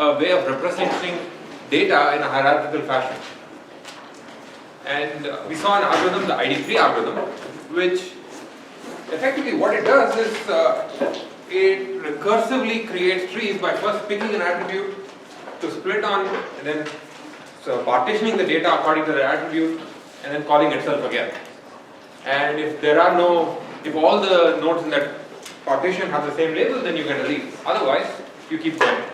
a way of representing data in a hierarchical fashion. And we saw an algorithm, the ID3 algorithm, which effectively what it does is it recursively creates trees by first picking an attribute to split on, and then partitioning the data according to the attribute, and then calling itself again. And if all the nodes in that partition have the same label, then you get a leaf. Otherwise, you keep going.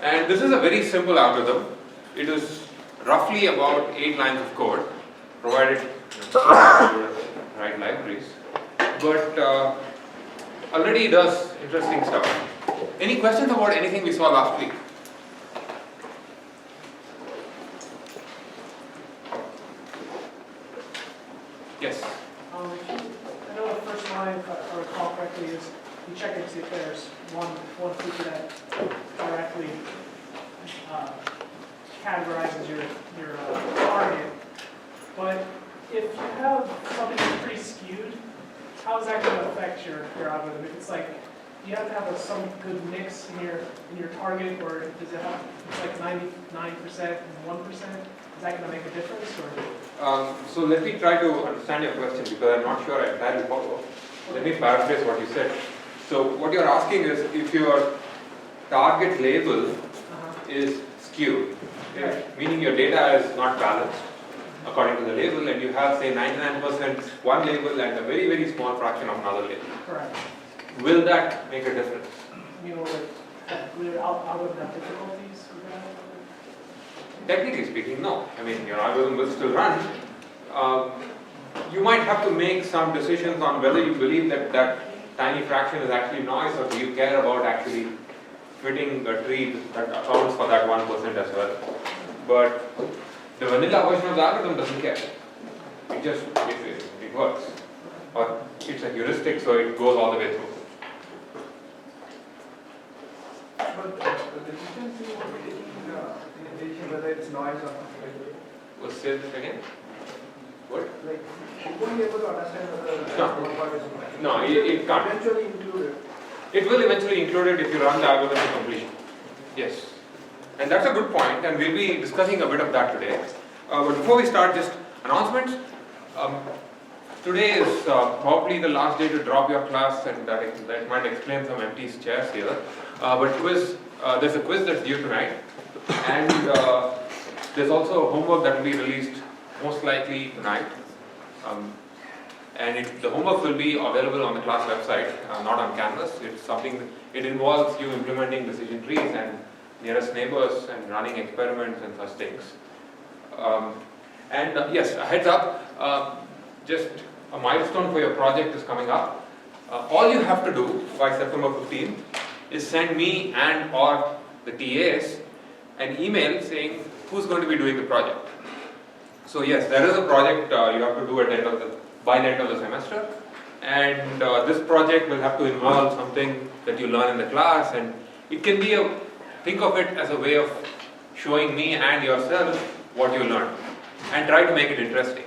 And this is a very simple algorithm. It is roughly about 8 lines of code, provided you write libraries. But already does interesting stuff. Any questions about anything we saw last week? Yes? I know the first line, if I recall correctly, is you check and see if there's one feature that directly categorizes your target. But if you have something that's pretty skewed, how is that going to affect your algorithm? If it's like you have to have some good mix in your target, or does it have it's like 99% and 1%? Is that going to make a difference? Or? So let me try to understand your question, because I'm not sure I entirely follow. Let me paraphrase what you said. So what you're asking is if your target label is skewed, meaning your data is not balanced according to the label, and you have say 99% one label and a very, very small fraction of another label. Correct. Will that make a difference? You know, will algorithm have difficulties with that? Technically speaking, no. I mean, your algorithm will still run. You might have to make some decisions on whether you believe that that tiny fraction is actually noise, or do you care about actually fitting a tree that accounts for that 1% as well. But the vanilla version of the algorithm doesn't care. It just, it works. Or it's a heuristic, so it goes all the way through. But the efficiency will be taking in addition whether it's noise or not. We'll say that again? What? Like, you won't be able to understand whether it's noise or not. No, it can't. Eventually include it. It will eventually include it if you run the algorithm to completion. Yes. And that's a good point, and we'll be discussing a bit of that today. But before we start, just announcements. Today is probably the last day to drop your class, and that might explain some empty chairs here. But there's a quiz that's due tonight, and there's also homework that will be released most likely tonight. And the homework will be available on the class website, not on Canvas. It's something, it involves you implementing decision trees and nearest neighbors and running experiments and such things. Yes, a heads up, just a milestone for your project is coming up. All you have to do by September 15th is send me and or the TAs an email saying who's going to be doing the project. So yes, there is a project you have to do by the end of the semester, and this project will have to involve something that you learn in the class, and it can be think of it as a way of showing me and yourself what you learned, and try to make it interesting.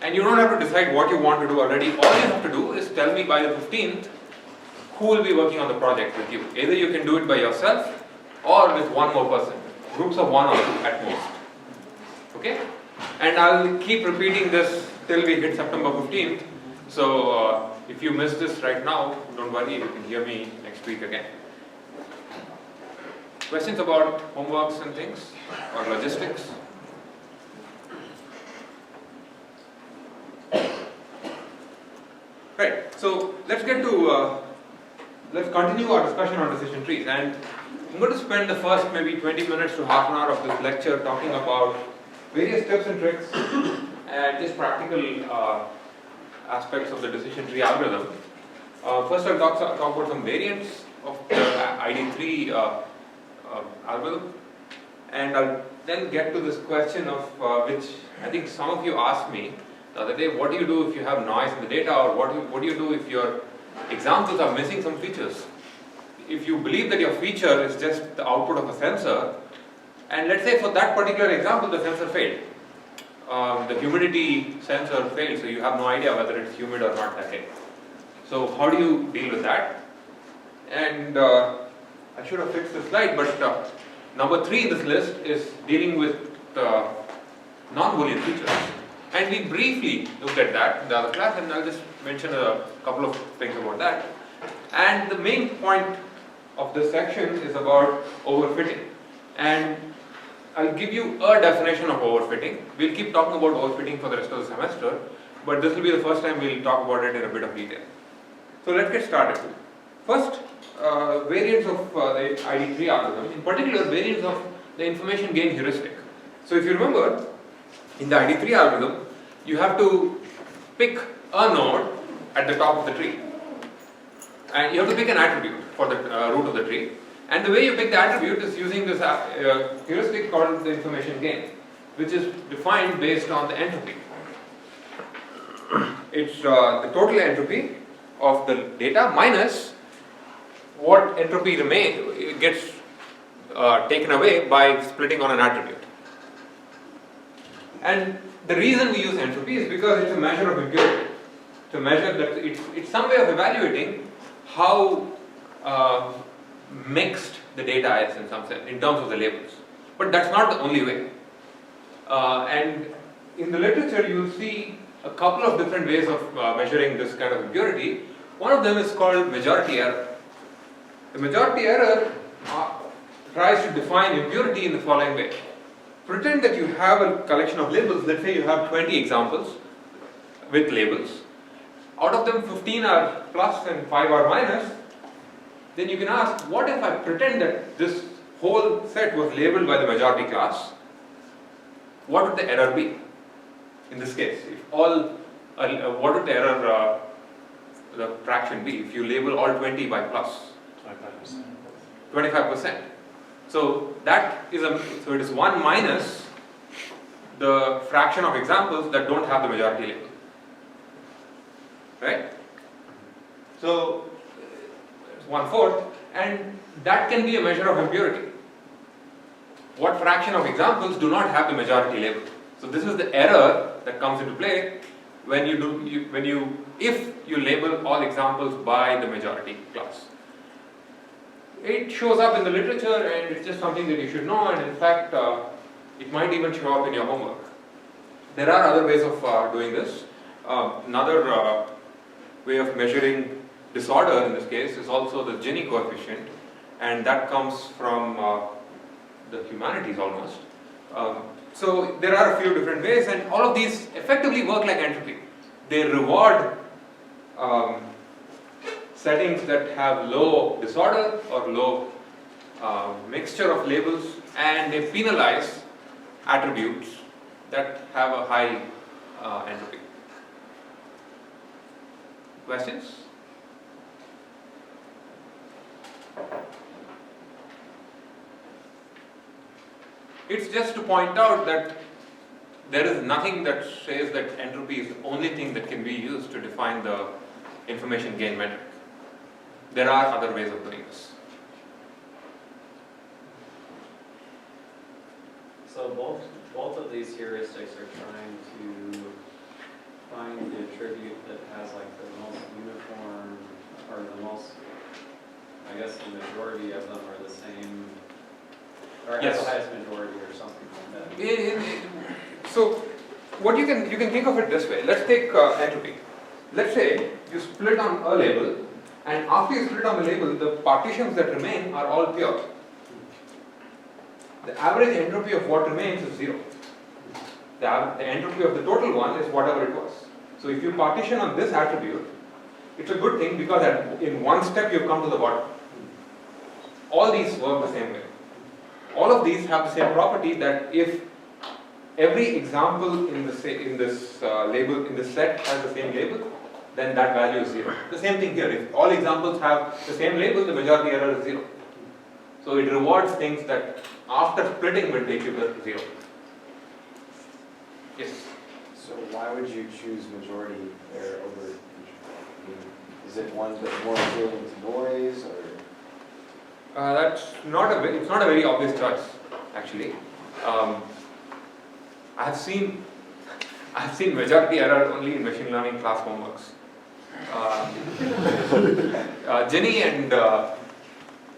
And you don't have to decide what you want to do already. All you have to do is tell me by the 15th who will be working on the project with you. Either you can do it by yourself or with one more person, groups of one or two at most. Okay? And I'll keep repeating this till we hit September 15th. So if you miss this right now, don't worry, you can hear me next week again. Questions about homeworks and things, or logistics? Right, so let's continue our discussion on decision trees, and I'm going to spend the first maybe 20 minutes to half an hour of this lecture talking about various tips and tricks and just practical aspects of the decision tree algorithm. First I'll talk about some variants of the ID3 algorithm, and I'll then get to this question of which I think some of you asked me the other day: what do you do if you have noise in the data, or what do you do if your examples are missing some features? If you believe that your feature is just the output of a sensor, and let's say for that particular example the sensor failed, the humidity sensor failed, so you have no idea whether it's humid or not that day. So how do you deal with that? And I should have fixed the slide, but number 3 in this list is dealing with non-Boolean features. And we briefly looked at that in the other class, and I'll just mention a couple of things about that. And the main point of this section is about overfitting. And I'll give you a definition of overfitting. We'll keep talking about overfitting for the rest of the semester, but this will be the first time we'll talk about it in a bit of detail. So let's get started. First, variants of the ID3 algorithm, in particular variants of the information gain heuristic. So if you remember, in the ID3 algorithm, you have to pick a node at the top of the tree. And you have to pick an attribute for the root of the tree. And the way you pick the attribute is using this heuristic called the information gain, which is defined based on the entropy. It's the total entropy of the data minus what entropy gets taken away by splitting on an attribute. And the reason we use entropy is because it's a measure of impurity. It's a measure that it's some way of evaluating how mixed the data is in some sense, in terms of the labels. But that's not the only way. And in the literature, you will see a couple of different ways of measuring this kind of impurity. One of them is called majority error. The majority error tries to define impurity in the following way. Pretend that you have a collection of labels. Let's say you have 20 examples with labels. Out of them, 15 are plus and 5 are minus. Then you can ask, what if I pretend that this whole set was labeled by the majority class? What would the error be in this case? If what would the error, the fraction be if you label all 20 by plus? 25%. So it is 1 minus the fraction of examples that don't have the majority label. Right? So it's 1/4, and that can be a measure of impurity. What fraction of examples do not have the majority label? So this is the error that comes into play when if you label all examples by the majority class. It shows up in the literature, and it's just something that you should know, and in fact it might even show up in your homework. There are other ways of doing this. Another way of measuring disorder in this case is also the Gini coefficient, and that comes from the humanities almost. So there are a few different ways, and all of these effectively work like entropy. They reward settings that have low disorder or low mixture of labels, and they penalize attributes that have a high entropy. Questions? It's just to point out that there is nothing that says that entropy is the only thing that can be used to define the information gain metric. There are other ways of doing this. So both of these heuristics are trying to find the attribute that has like the most uniform, or the most, I guess the majority of them are the same, or has the highest majority or something like that. So what you can think of it this way. Let's take entropy. Let's say you split on a label, and after you split on the label, the partitions that remain are all pure. The average entropy of what remains is 0. The entropy of the total one is whatever it was. So if you partition on this attribute, it's a good thing because in one step you've come to the bottom. All these work the same way. All of these have the same property that if every example in this label in this set has the same label, then that value is 0. The same thing here. If all examples have the same label, the majority error is 0. So it rewards things that after splitting will take you to 0. Yes? So why would you choose majority error over feature? I mean, is it one that's more resilient to noise, or? It's not a very obvious choice, actually. I've seen majority error only in machine learning class homeworks. Gini and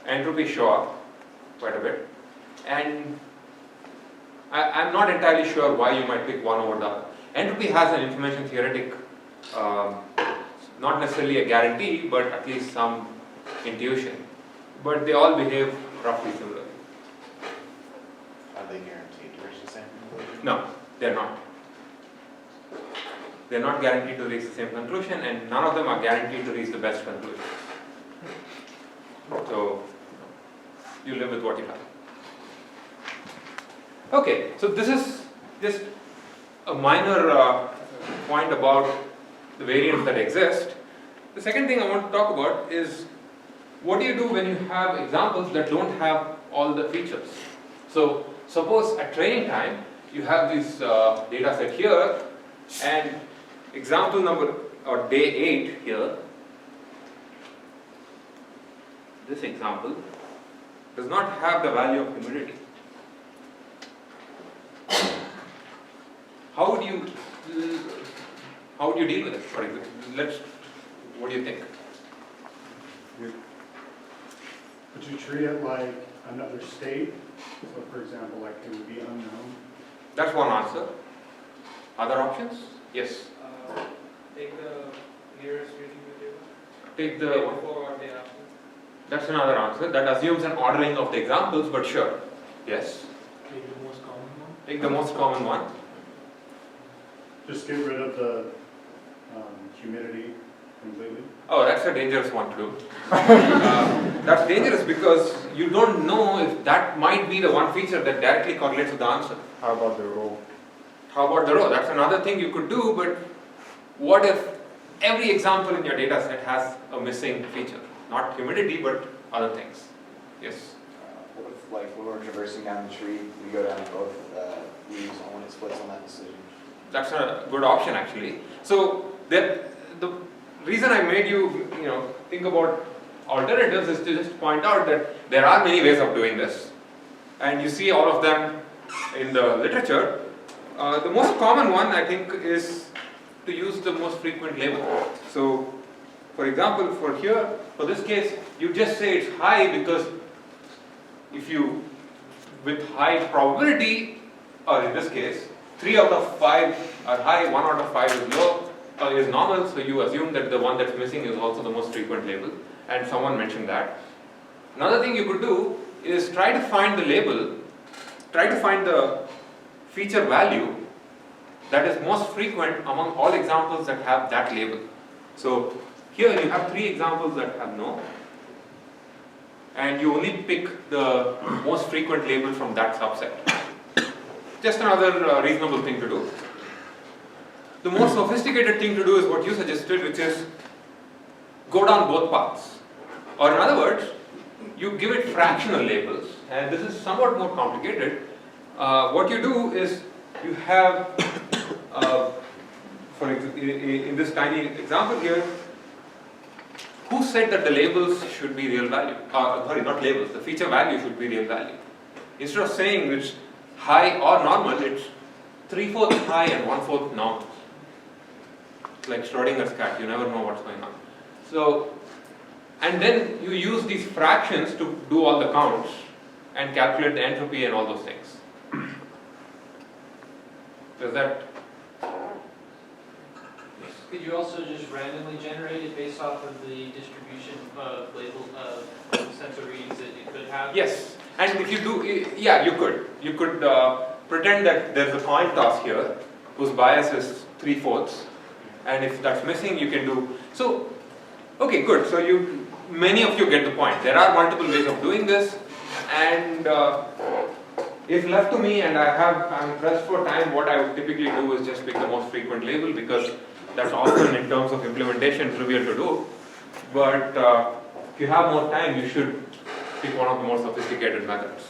entropy show up quite a bit, and I'm not entirely sure why you might pick one over the other. Entropy has an information theoretic, not necessarily a guarantee, but at least some intuition. But they all behave roughly similarly. Are they guaranteed to reach the same conclusion? No, they're not. They're not guaranteed to reach the same conclusion, and none of them are guaranteed to reach the best conclusion. So, you live with what you have. Okay, so this is just a minor point about the variants that exist. The second thing I want to talk about is what do you do when you have examples that don't have all the features? So, suppose at training time, you have this data set here, and example number, or day 8 here, this example does not have the value of humidity. How would you deal with it? For example, what do you think? Would you treat it like another state? So for example, like it would be unknown? That's one answer. Other options? Yes. Take the nearest reading material. Take Day the. before or day after. That's another answer. That assumes an ordering of the examples, but sure. Yes. Take the most common one. Take the most common one. Just get rid of the humidity completely? Oh, that's a dangerous one too. That's dangerous because you don't know if that might be the one feature that directly correlates with the answer. How about the row? How about the row? That's another thing you could do, but what if every example in your data set has a missing feature? Not humidity, but other things. Yes? What if, like, when we're traversing down the tree, we go down both leaves on when it splits on that decision? That's a good option actually. So the reason I made you think about alternatives is to just point out that there are many ways of doing this, and you see all of them in the literature. The most common one I think is to use the most frequent label. So for example, for this case, you just say it's high because if you, with high probability, or in this case, 3 out of 5 are high, 1 out of 5 is low, is normal, so you assume that the one that's missing is also the most frequent label, and someone mentioned that. Another thing you could do is try to find the label, try to find the feature value that is most frequent among all examples that have that label. So here you have 3 examples that have no, and you only pick the most frequent label from that subset. Just another reasonable thing to do. The more sophisticated thing to do is what you suggested, which is go down both paths. Or in other words, you give it fractional labels, and this is somewhat more complicated. What you do is you have, for example, in this tiny example here, who said that the labels should be real value? Sorry, not labels, the feature value should be real value. Instead of saying it's high or normal, it's 3/4 high and 1/4 normal. It's like Schrodinger's cat, you never know what's going on. So, and then you use these fractions to do all the counts and calculate the entropy and all those things. Does that? Could you also just randomly generate it based off of the distribution of label sensor readings that you could have? Yes, and if you do, yeah, you could. You could pretend that there's a coin toss here whose bias is 3/4, and if that's missing, you can do. So, okay, good. So many of you get the point. There are multiple ways of doing this, and if left to me and I'm pressed for time, what I would typically do is just pick the most frequent label because that's often in terms of implementation trivial to do. But if you have more time, you should pick one of the more sophisticated methods.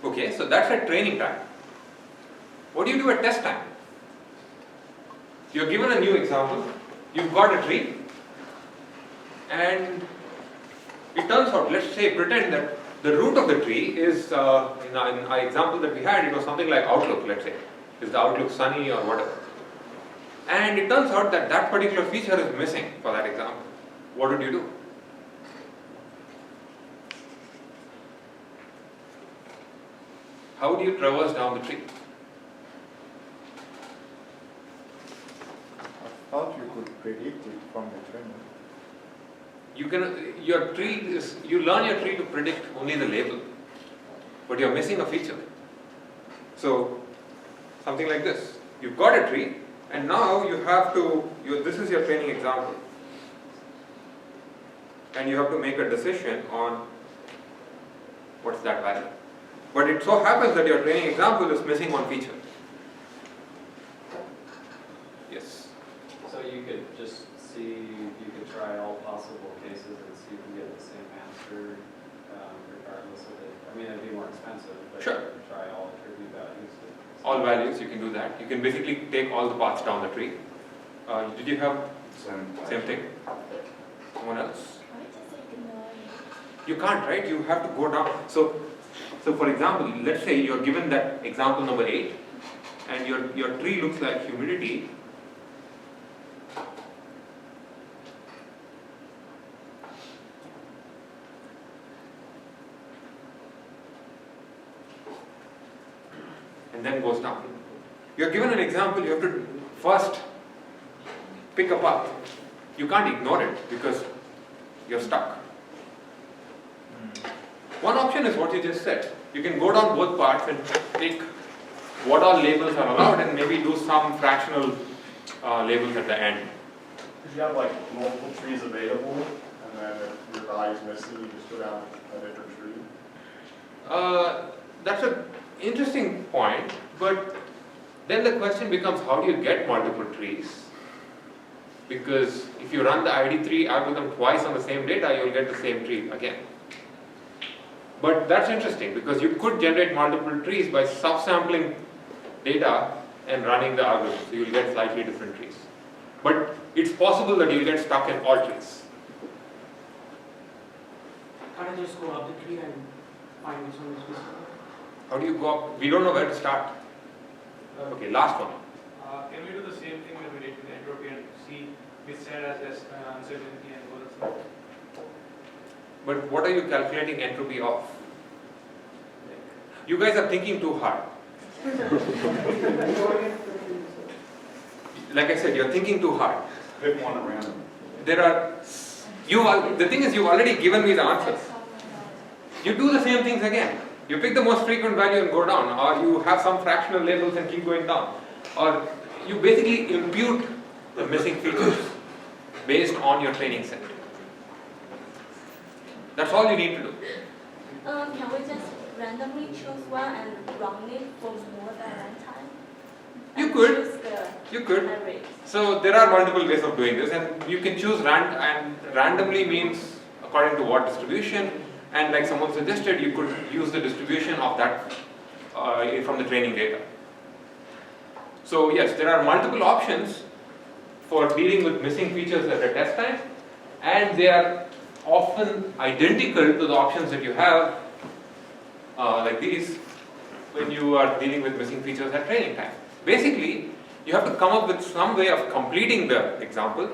Okay, so that's at training time. What do you do at test time? You're given a new example, you've got a tree, and it turns out, let's say, pretend that the root of the tree is, in our example that we had, it was something like outlook, let's say. Is the outlook sunny or whatever? And it turns out that that particular feature is missing for that example. What would you do? how do you traverse down the tree? I thought you could predict it from the training. Your tree is, you learn your tree to predict only the label, but you're missing a feature. So, something like this. You've got a tree, and now you have to, this is your training example. And you have to make a decision on what's that value. But it so happens that your training example is missing one feature. Yes. So you could just see, you could try all possible cases and see if you get the same answer, regardless of it. I mean, it'd be more expensive, but Sure. you could try all attribute values. All values, you can do that. You can basically take all the paths down the tree. Did you have same thing? Someone else? You can't, right? You have to go down. So for example, let's say you're given that example number 8, and your tree looks like humidity. And then goes down. You're given an example, you have to first pick a path. You can't ignore it because you're stuck. One option is what you just said. You can go down both parts and take what all labels are allowed and maybe do some fractional labels at the end. If you have like multiple trees available, and then if your value is missing, you just go down a different tree. That's an interesting point, but then the question becomes, how do you get multiple trees? Because if you run the ID3 algorithm twice on the same data, you'll get the same tree again. But that's interesting because you could generate multiple trees by subsampling data and running the algorithm, so you'll get slightly different trees. But it's possible that you'll get stuck in all trees. Can't I just go up the tree and find which one is missing? How do you go up? We don't know where to start. Okay, last one. Can we do the same thing when we did with entropy and see which side has less uncertainty and go the same? But what are you calculating entropy of? You guys are thinking too hard. Like I said, you're thinking too hard. Pick one at random. The thing is, you've already given me the answers. You do the same things again. You pick the most frequent value and go down, or you have some fractional labels and keep going down. Or you basically impute the missing features based on your training set. That's all you need to do. Can we just randomly choose one and run it for more than one time? You And could. choose the You could. average. So there are multiple ways of doing this, and you can choose and randomly means according to what distribution, and like someone suggested, you could use the distribution of that from the training data. So yes, there are multiple options for dealing with missing features at a test time, and they are often identical to the options that you have like these when you are dealing with missing features at training time. Basically, you have to come up with some way of completing the example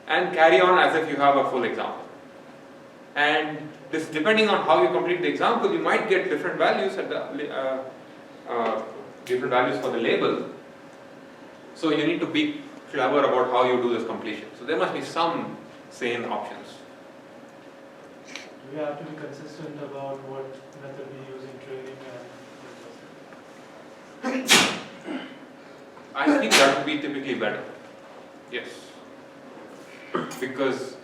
and carry on as if you have a full example. And this, depending on how you complete the example, you might get different values at the different values for the label. So you need to be clever about how you do this completion. So there must be some sane options. We have to be consistent about what method we use in training and I think that would be typically better. Yes. Because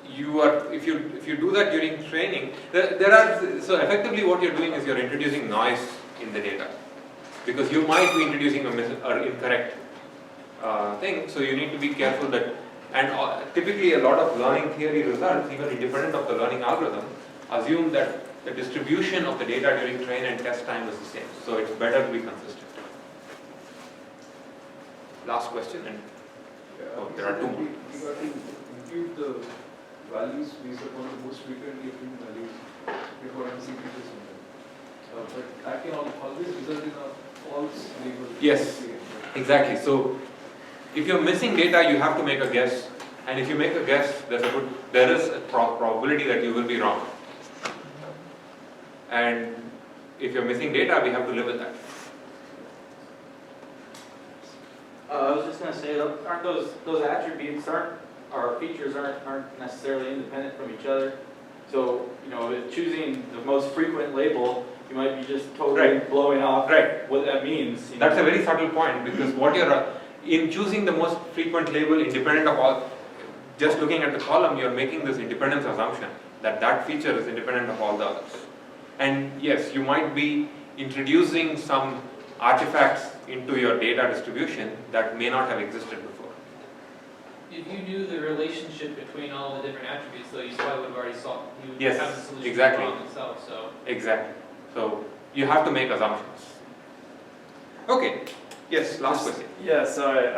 if you do that during training, so effectively what you're doing is you're introducing noise in the data. Because you might be introducing an incorrect thing, so you need to be careful that, and typically a lot of learning theory results, even independent of the learning algorithm, assume that the distribution of the data during train and test time is the same. So it's better to be consistent. Last question, and there are two more. You got to impute the values based upon the most frequently appearing values before missing features on them. But that can always result in a false label. Yes, exactly. So if you're missing data, you have to make a guess, and if you make a guess, there is a probability that you will be wrong. And if you're missing data, we have to live with that. I was just going to say, aren't those attributes or features aren't necessarily independent from each other? So, if choosing the most frequent label, you might be just totally blowing off what that means. That's a very subtle point, because what you're in choosing the most frequent label independent of all, just looking at the column, you're making this independence assumption that that feature is independent of all the others. And yes, you might be introducing some artifacts into your data distribution that may not have existed before. If you knew the relationship between all the different attributes, though, you probably would have already solved. You would Yes, have the solution exactly. to the problem itself. So Exactly. So you have to make assumptions. Okay. Yes, last question. Yeah, sorry.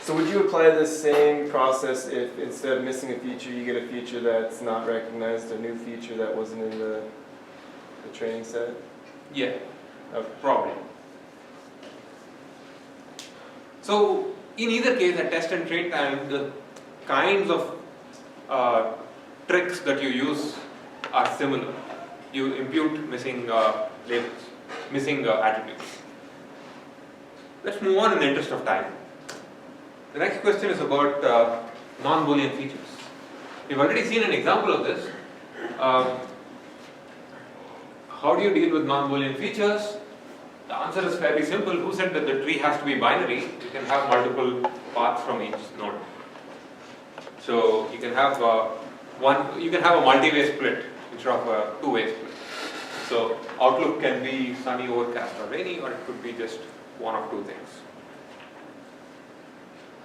So would you apply this same process if instead of missing a feature, you get a feature that's not recognized, a new feature that wasn't in the training set? Yeah, Okay. probably. So in either case, at test and train time, the kinds of tricks that you use are similar. You impute missing labels, missing attributes. Let's move on in the interest of time. The next question is about non-Boolean features. We've already seen an example of this. How do you deal with non-Boolean features? The answer is fairly simple. Who said that the tree has to be binary? You can have multiple paths from each node. So you can have a multi-way split instead of a two-way split. So outlook can be sunny, overcast, or rainy, or it could be just one of two things.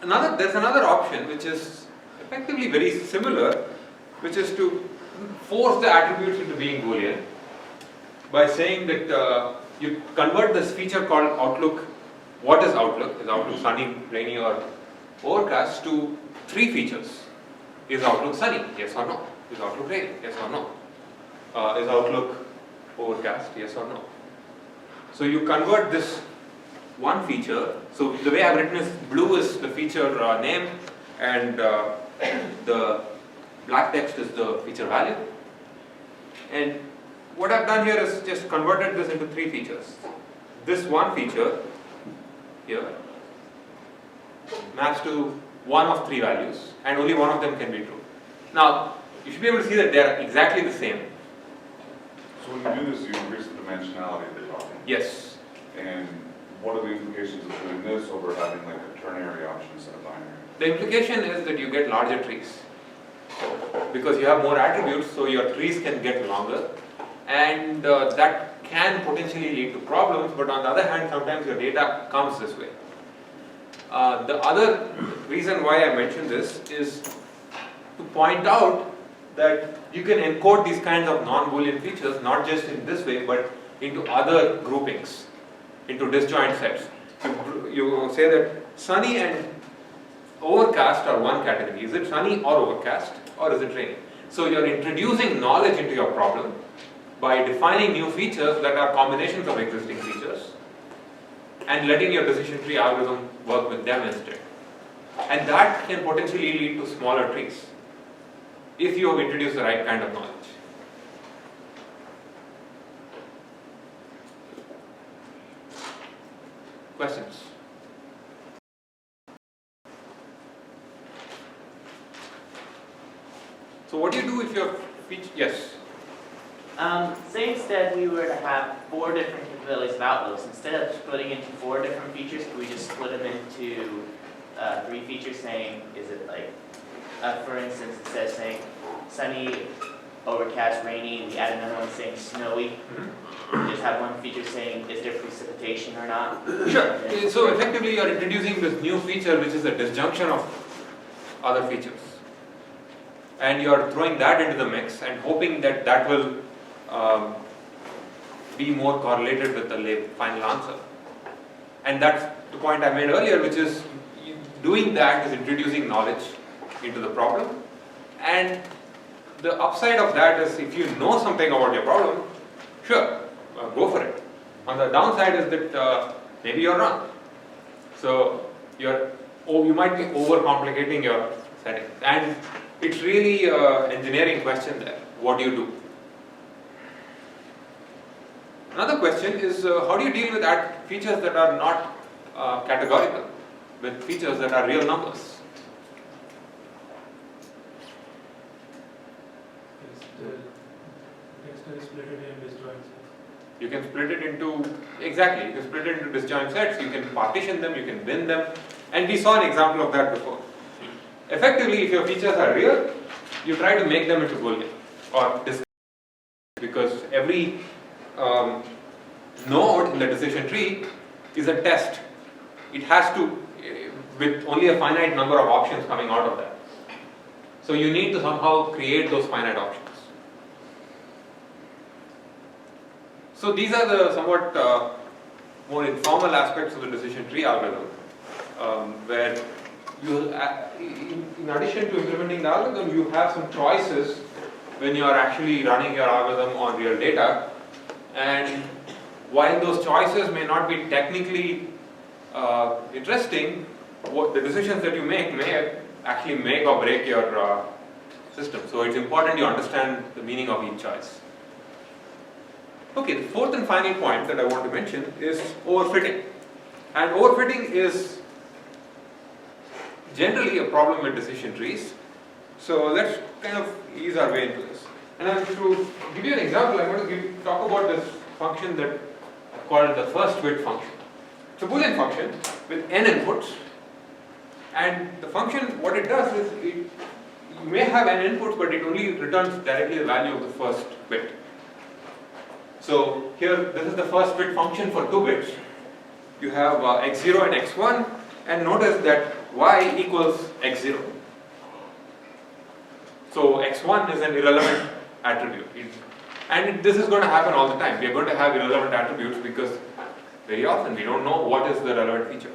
There's another option which is effectively very similar, which is to force the attributes into being Boolean by saying that you convert this feature called outlook. What is outlook? Is outlook sunny, rainy, or overcast? To three features. Is outlook sunny? Yes or no? Is outlook rainy? Yes or no? Is outlook overcast? Yes or no? So you convert this one feature. So the way I've written is blue is the feature name, and the black text is the feature value. And what I've done here is just converted this into three features. This one feature here maps to one of three values, and only one of them can be true. Now, you should be able to see that they are exactly the same. So when you do this, you increase the dimensionality of the problem. Yes. And what are the implications of doing this over having like a ternary option instead of binary? The implication is that you get larger trees. Because you have more attributes, so your trees can get longer, and that can potentially lead to problems, but on the other hand, sometimes your data comes this way. The other reason why I mentioned this is to point out that you can encode these kinds of non-Boolean features not just in this way, but into other groupings, into disjoint sets. You say that sunny and overcast are one category. Is it sunny or overcast, or is it rainy? So you're introducing knowledge into your problem by defining new features that are combinations of existing features and letting your decision tree algorithm work with them instead. And that can potentially lead to smaller trees if you have introduced the right kind of knowledge. Questions? So what do you do if your feature, yes? Say instead we were to have 4 different capabilities of outlooks. Instead of splitting into 4 different features, could we just split them into 3 features saying, is it like, for instance, it says saying sunny, overcast, rainy, and we add another one saying snowy. Mm-hmm. Just have one feature saying, is there precipitation or not? Sure. So effectively you are introducing this new feature which is a disjunction of other features. And you are throwing that into the mix and hoping that that will be more correlated with the final answer. And that's the point I made earlier, which is doing that is introducing knowledge into the problem. And the upside of that is if you know something about your problem, sure, go for it. On the downside is that maybe you're wrong. So you might be overcomplicating your settings. And it's really an engineering question there. What do you do? Another question is how do you deal with features that are not categorical, with features that are real numbers? You can split it into, exactly, you can split it into disjoint sets, you can partition them, you can bin them, and we saw an example of that before. Effectively, if your features are real, you try to make them into Boolean or discrete, because every node in the decision tree is a test. It has to, with only a finite number of options coming out of that. So you need to somehow create those finite options. So these are the somewhat more informal aspects of the decision tree algorithm, where you, in addition to implementing the algorithm, you have some choices when you are actually running your algorithm on real data. And while those choices may not be technically interesting, what the decisions that you make may actually make or break your system. So it's important you understand the meaning of each choice. Okay, the fourth and final point that I want to mention is overfitting. And overfitting is generally a problem with decision trees. So let's kind of ease our way into this. And to give you an example, I'm going to talk about this function that I call the first bit function. It's a Boolean function with n inputs. And the function, what it does is, you may have n inputs, but it only returns directly the value of the first bit. So here, this is the first bit function for 2 bits. You have x0 and x1, and notice that y equals x0. So x1 is an irrelevant attribute. And this is going to happen all the time. We are going to have irrelevant attributes because very often we don't know what is the relevant feature.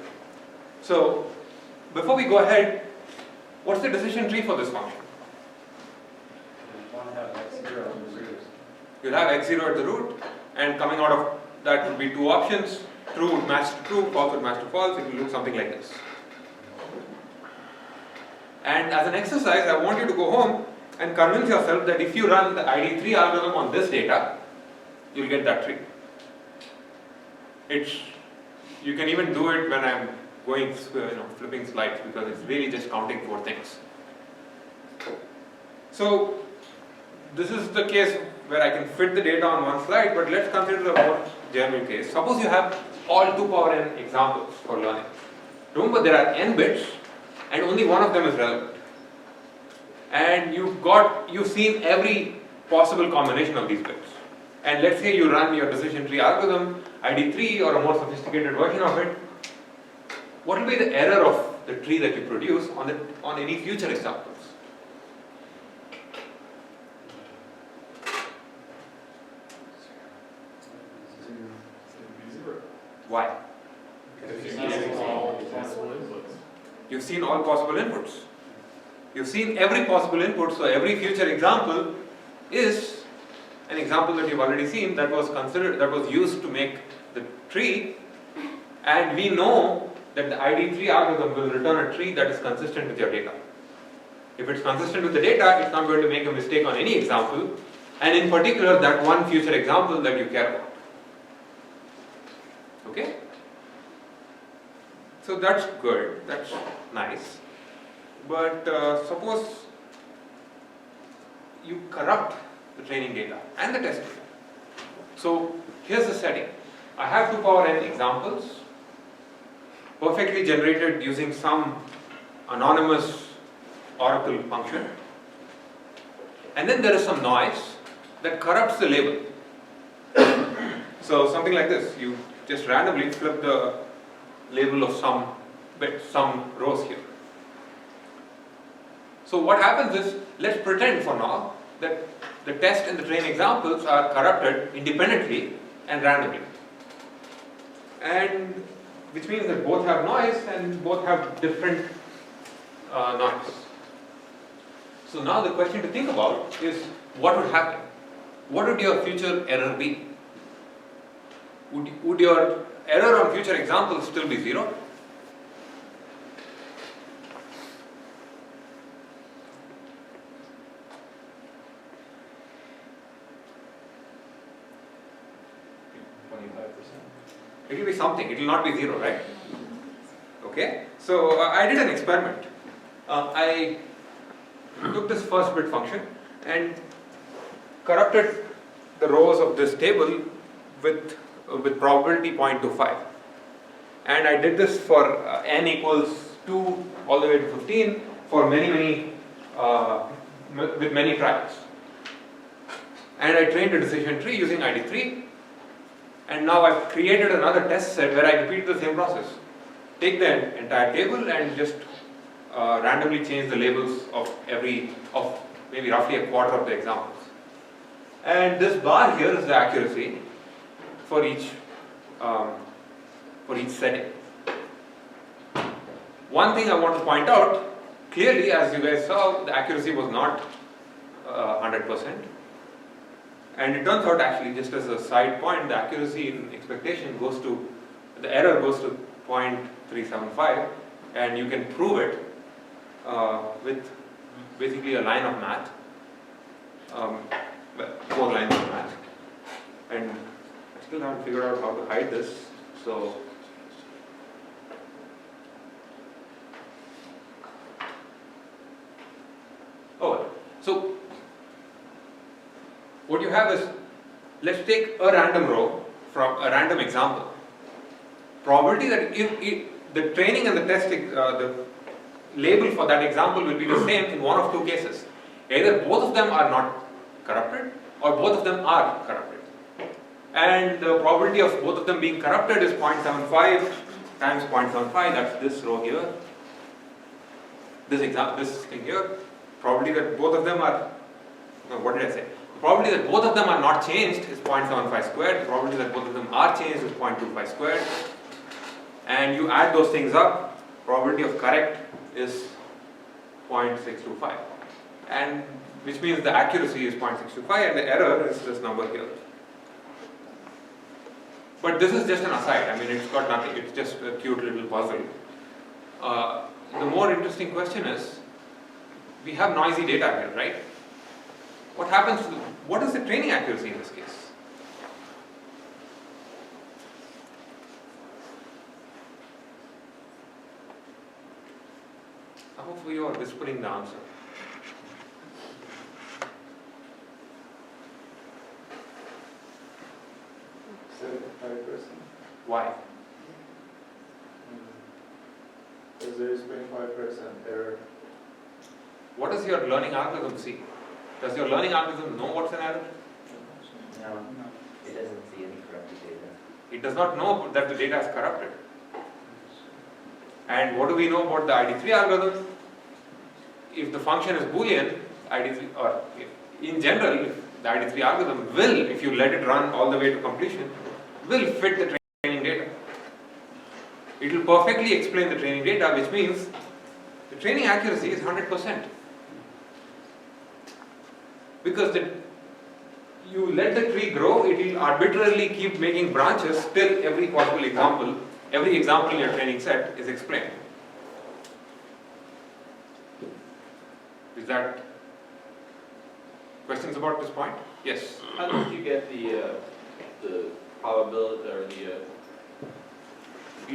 So before we go ahead, what's the decision tree for this function? You'll have x0 at the root, and coming out of that will be 2 options. True would match to true, false would match to false. It will look something like this. And as an exercise, I want you to go home and convince yourself that if you run the ID3 algorithm on this data, you'll get that tree. You can even do it when I'm going, flipping slides, because it's really just counting 4 things. So this is the case where I can fit the data on one slide, but let's consider a more general case. Suppose you have all 2 power n examples for learning. Remember, there are n bits, and only one of them is relevant. And you've seen every possible combination of these bits. And let's say you run your decision tree algorithm, ID3 or a more sophisticated version of it. What will be the error of the tree that you produce on any future examples? Why? You've seen all possible inputs. You've seen every possible input, so every future example is an example that you've already seen that was used to make the tree, and we know that the ID3 algorithm will return a tree that is consistent with your data. If it's consistent with the data, it's not going to make a mistake on any example, and in particular that one future example that you care about. Okay? So that's good, that's nice. But suppose you corrupt the training data and the test data. So here's the setting. I have 2 power n examples, perfectly generated using some anonymous oracle function. And then there is some noise that corrupts the label. So something like this. You just randomly flip the label of some bit, some rows here. So what happens is, let's pretend for now that the test and the train examples are corrupted independently and randomly. And which means that both have noise and both have different noise. So now the question to think about is, what would happen? What would your future error be? Would your error on future examples still be 0? It will be something, it will not be 0, right? Okay, so I did an experiment. I took this first bit function and corrupted the rows of this table with probability 0.25. And I did this for n equals 2 all the way to 15 for many, with many tries. And I trained a decision tree using ID3. And now I've created another test set where I repeat the same process. Take the entire table and just randomly change the labels of maybe roughly a quarter of the examples. And this bar here is the accuracy for each setting. One thing I want to point out, clearly as you guys saw, the accuracy was not 100%. And it turns out actually, just as a side point, the accuracy in expectation the error goes to 0.375, and you can prove it with basically a line of math, 4 lines of math. And I still haven't figured out how to hide this, so so what you have is, let's take a random row from a random example. Probability that if the training and the testing, the label for that example will be the same in one of two cases. Either both of them are not corrupted or both of them are corrupted. And the probability of both of them being corrupted is 0.75 times 0.75, that's this row here. This thing here. Probability that both of them are, no, what did I say? The probability that both of them are not changed is 0.75 squared. The probability that both of them are changed is 0.25 squared. And you add those things up, probability of correct is 0.625. And which means the accuracy is 0.625 and the error is this number here. But this is just an aside. I mean, it's got nothing. It's just a cute little puzzle. The more interesting question is, we have noisy data here, right? What is the training accuracy in this case? Some of you are whispering the answer. 75%. Why? Because there is 25% error. What does your learning algorithm see? Does your learning algorithm know what's an error? No, it doesn't see any corrupted data. It does not know that the data is corrupted. And what do we know about the ID3 algorithm? If the function is Boolean, ID3, or in general, the ID3 algorithm will, if you let it run all the way to completion, will fit the training data. It will perfectly explain the training data, which means the training accuracy is 100%. Because you let the tree grow, it will arbitrarily keep making branches till every possible example, every example in your training set is explained. Is that questions about this point? Yes. How did you get the probability or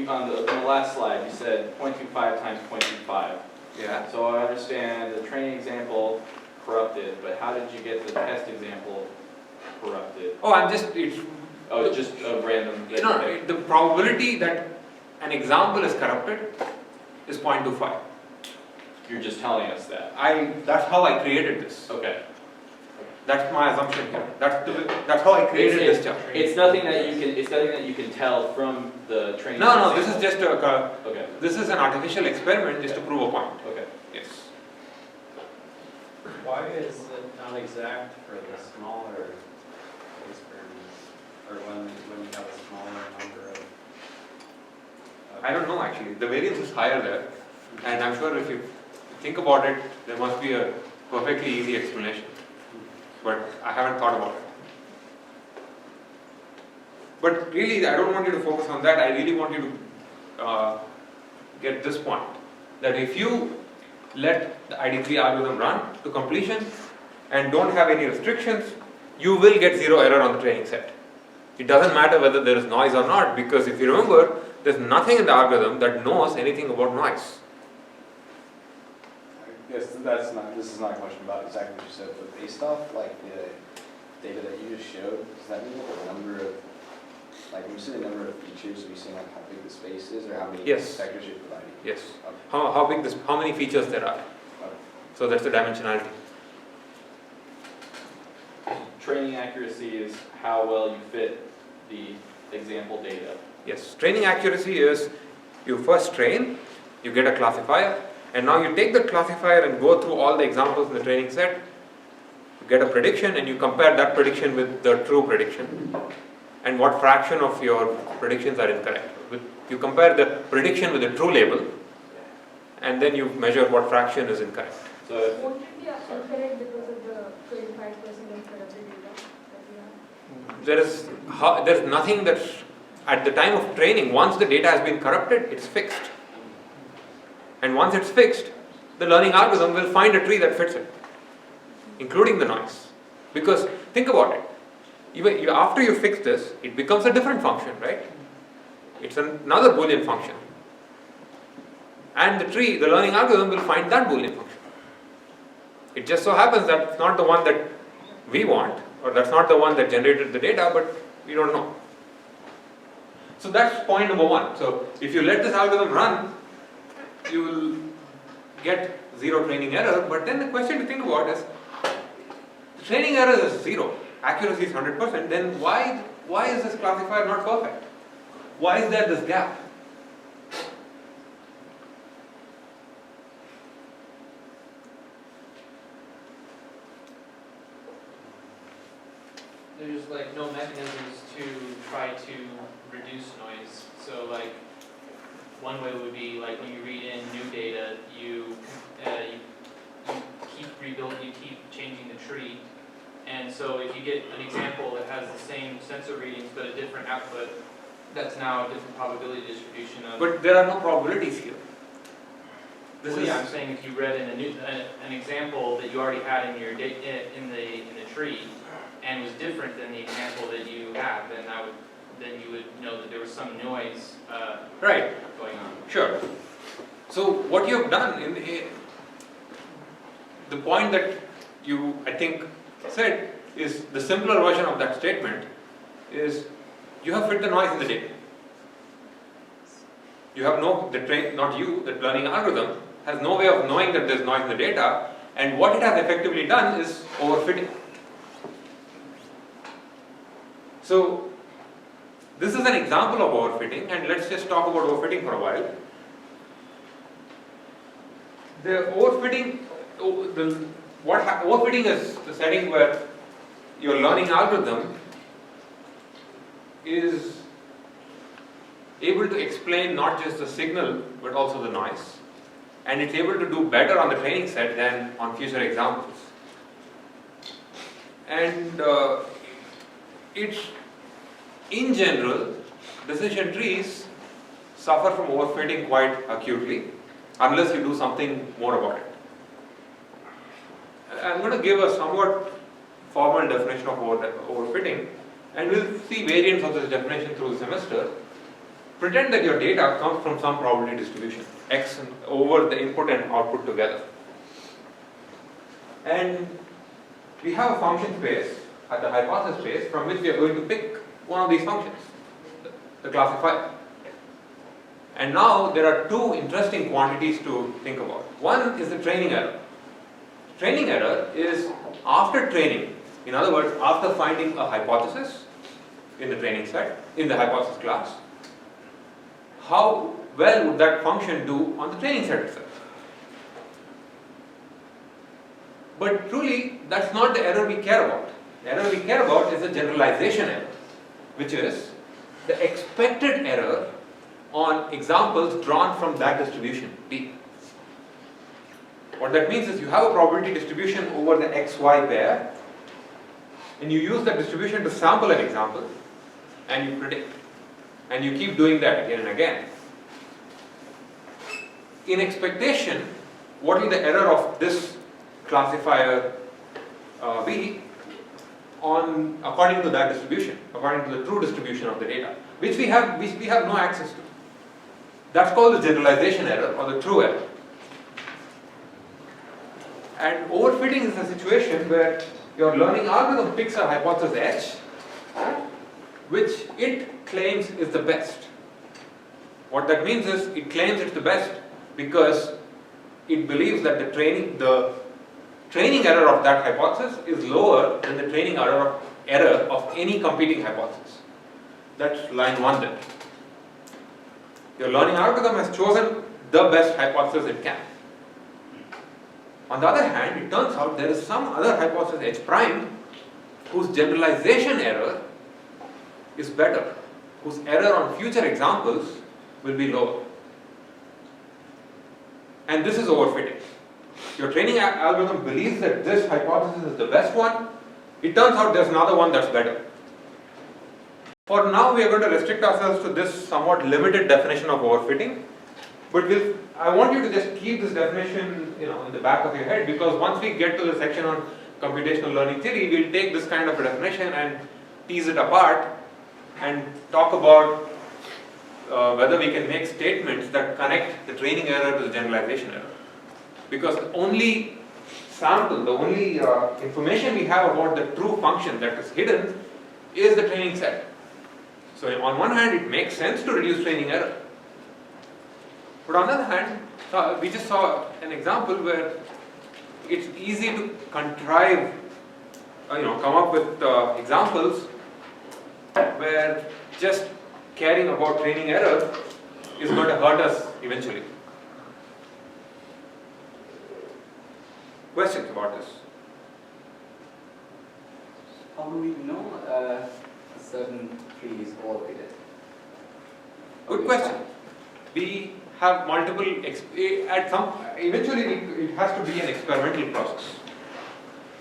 on the last slide you said 0.25 times 0.25? Yeah. So I understand the training example corrupted, but how did you get the test example corrupted? Oh, it's just a random. No, the probability that an example is corrupted is 0.25. You're just telling us that. That's how I created this. Okay. That's my assumption here. That's how I created this chart. It's nothing that you can. It's nothing that you can tell from the training. No, this is just okay. This is an artificial experiment just to prove a point. Okay. Yes. Why is it not exact for the smaller experiments, or when you have a smaller number of? I don't know actually. The variance is higher there, and I'm sure if you think about it, there must be a perfectly easy explanation. But I haven't thought about it. But really, I don't want you to focus on that. I really want you to get this point. That if you let the ID3 algorithm run to completion and don't have any restrictions, you will get zero error on the training set. It doesn't matter whether there is noise or not, because if you remember, there's nothing in the algorithm that knows anything about noise. I guess this is not a question about exactly what you said, but based off like the data that you just showed, does that mean that the number of, like when you see the number of features, are you seeing like how big the space is or how many Yes. vectors you're providing? Yes. Okay. How many features there are. Okay. So that's the dimensionality. Training accuracy is how well you fit the example data. Yes. Training accuracy is you first train, you get a classifier, and now you take the classifier and go through all the examples in the training set, you get a prediction, and you compare that prediction with the true prediction, and what fraction of your predictions are incorrect. You compare the prediction with the true label, and then you measure what fraction is incorrect. So Won't it be incorrect because of the 25% incorrect data that we have? There's nothing that, at the time of training, once the data has been corrupted, it's fixed. And once it's fixed, the learning algorithm will find a tree that fits it, including the noise. Because think about it, even after you fix this, it becomes a different function, right? It's another Boolean function. And the learning algorithm will find that Boolean function. It just so happens that it's not the one that we want, or that's not the one that generated the data, but we don't know. So that's point number one. So if you let this algorithm run, you will get zero training error, but then the question to think about is, training error is 0, accuracy is 100%, then why is this classifier not perfect? Why is there this gap? There's like no mechanisms to try to reduce noise. So like one way would be like when you read in new data, you keep rebuilding, you keep changing the tree. And so if you get an example that has the same sensor readings but a different output, that's now a different probability distribution of. But there are no probabilities here. I'm saying if you read in an example that you already had in your in the tree, and was different than the example that you have, then you would know that there was some noise right going on. Sure. So what you have done the point that you I think said is the simpler version of that statement is you have fit the noise in the data. You have the learning algorithm has no way of knowing that there's noise in the data, and what it has effectively done is overfitting. So this is an example of overfitting, and let's just talk about overfitting for a while. The overfitting, overfitting is the setting where your learning algorithm is able to explain not just the signal but also the noise, and it's able to do better on the training set than on future examples. And in general, decision trees suffer from overfitting quite acutely unless you do something more about it. I'm going to give a somewhat formal definition of overfitting, and we'll see variants of this definition through the semester. Pretend that your data comes from some probability distribution, x over the input and output together. And we have a function space at the hypothesis space from which we are going to pick one of these functions, the classifier. And now there are two interesting quantities to think about. One is the training error. Training error is after training, in other words, after finding a hypothesis in the training set, in the hypothesis class, how well would that function do on the training set itself? But truly, that's not the error we care about. The error we care about is the generalization error, which is the expected error on examples drawn from that distribution, P. What that means is you have a probability distribution over the XY pair, and you use that distribution to sample an example, and you predict. And you keep doing that again and again. In expectation, what will the error of this classifier be? according to that distribution, according to the true distribution of the data, which we have no access to. That's called the generalization error or the true error. And overfitting is a situation where your learning algorithm picks a hypothesis H, which it claims is the best. What that means is it claims it's the best because it believes that the training error of that hypothesis is lower than the training error of any competing hypothesis. That's line 1 then. Your learning algorithm has chosen the best hypothesis it can. On the other hand, it turns out there is some other hypothesis H prime whose generalization error is better, whose error on future examples will be lower. And this is overfitting. Your training algorithm believes that this hypothesis is the best one. It turns out there's another one that's better. For now, we are going to restrict ourselves to this somewhat limited definition of overfitting. But I want you to just keep this definition, in the back of your head, because once we get to the section on computational learning theory, we'll take this kind of a definition and tease it apart and talk about whether we can make statements that connect the training error to the generalization error. Because the only sample, the only information we have about the true function that is hidden is the training set. So on one hand, it makes sense to reduce training error. But on the other hand, we just saw an example where it's easy to contrive, come up with examples where just caring about training error is going to hurt us eventually. Questions about this? How do we know a certain tree is overfitted? Good question. We have multiple, eventually it has to be an experimental process.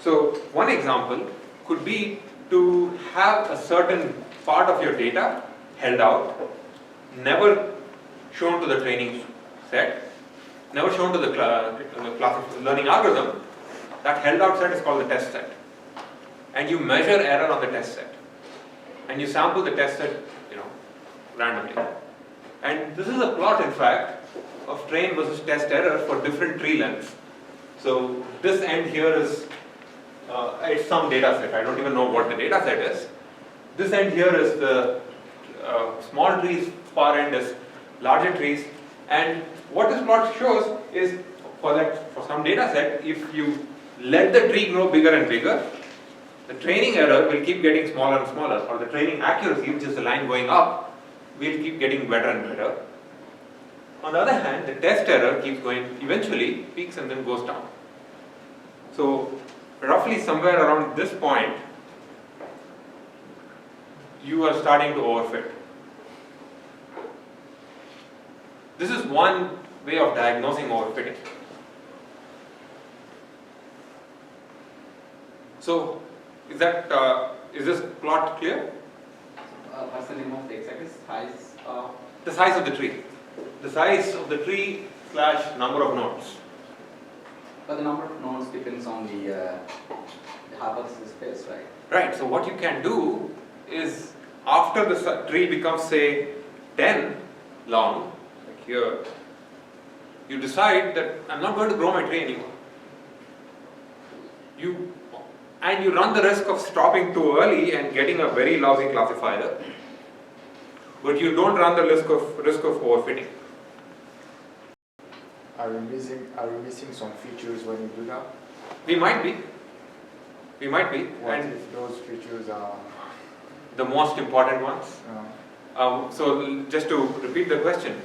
So one example could be to have a certain part of your data held out, never shown to the training set, never shown to the learning algorithm. That held out set is called the test set. And you measure error on the test set. And you sample the test set, randomly. And this is a plot, in fact, of train versus test error for different tree lengths. So this end here is, it's some data set. I don't even know what the data set is. This end here is the small trees, far end is larger trees. And what this plot shows is for some data set, if you let the tree grow bigger and bigger, the training error will keep getting smaller and smaller, or the training accuracy, which is the line going up, will keep getting better and better. On the other hand, the test error keeps going, eventually peaks and then goes down. So roughly somewhere around this point, you are starting to overfit. This is one way of diagnosing overfitting. So is this plot clear? What's the name of the exact size? The size of the tree. The size of the tree / number of nodes. But the number of nodes depends on the hypothesis space, right? Right. So what you can do is, after the tree becomes, say, 10 long, like here, you decide that I'm not going to grow my tree anymore. And you run the risk of stopping too early and getting a very lousy classifier, but you don't run the risk of overfitting. Are we missing some features when you do that? We might be. What And if those features are... the most important ones? So just to repeat the question,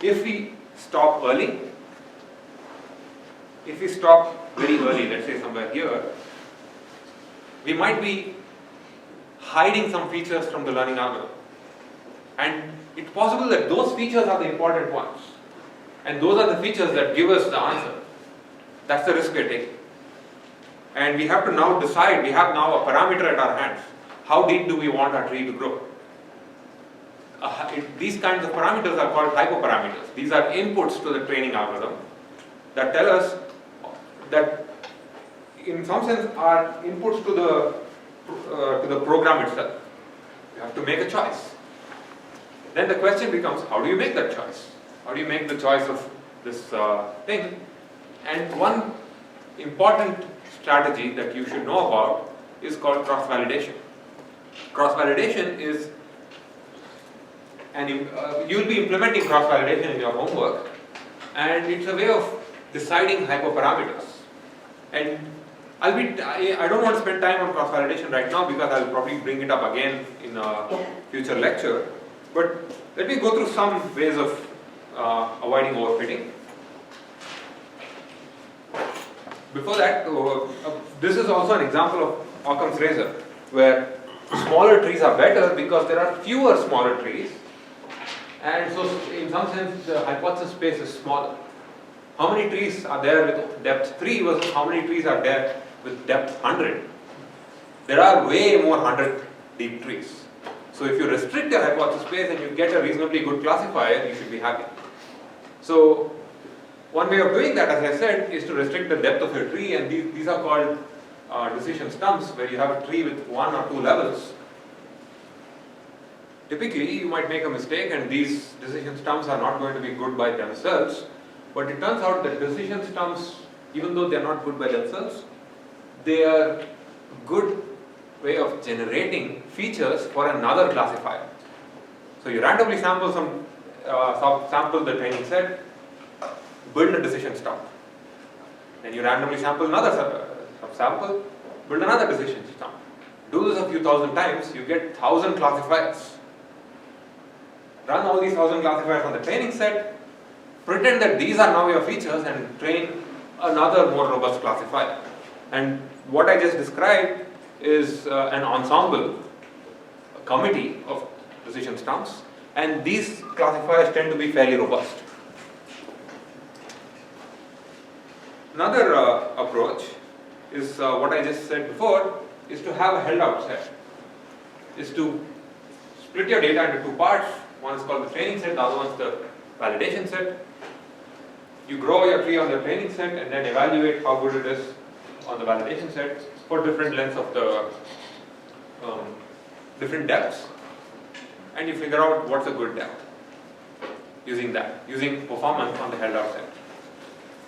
if we stop early, if we stop very early, let's say somewhere here, we might be hiding some features from the learning algorithm. And it's possible that those features are the important ones. And those are the features that give us the answer. That's the risk we're taking. And we have to now decide, we have now a parameter at our hands. How deep do we want our tree to grow? These kinds of parameters are called hypoparameters. These are inputs to the training algorithm that tell us that in some sense are inputs to the program itself. You have to make a choice. Then the question becomes, how do you make that choice? How do you make the choice of this thing? And one important strategy that you should know about is called cross-validation. Cross-validation is, you'll be implementing cross-validation in your homework, and it's a way of deciding hyperparameters. And I don't want to spend time on cross-validation right now because I'll probably bring it up again in a future lecture. But let me go through some ways of avoiding overfitting. Before that, this is also an example of Occam's razor, where smaller trees are better because there are fewer smaller trees, and so in some sense the hypothesis space is smaller. How many trees are there with depth 3 versus how many trees are there with depth 100? There are way more 100 deep trees. So if you restrict your hypothesis space and you get a reasonably good classifier, you should be happy. So one way of doing that, as I said, is to restrict the depth of your tree, and these are called decision stumps, where you have a tree with 1 or 2 levels. Typically, you might make a mistake, and these decision stumps are not going to be good by themselves. But it turns out that decision stumps, even though they are not good by themselves, they are a good way of generating features for another classifier. So you randomly sample sample the training set, build a decision stump. Then you randomly sample another sample, build another decision stump. Do this a few thousand times, you get 1,000 classifiers. Run all these 1,000 classifiers on the training set, pretend that these are now your features, and train another more robust classifier. And what I just described is an ensemble, a committee of decision stumps, and these classifiers tend to be fairly robust. Another approach is what I just said before, is to have a held out set. Is to split your data into 2 parts. One is called the training set, the other one is the validation set. You grow your tree on the training set and then evaluate how good it is on the validation set for different lengths of the different depths, and you figure out what's a good depth using performance on the held out set.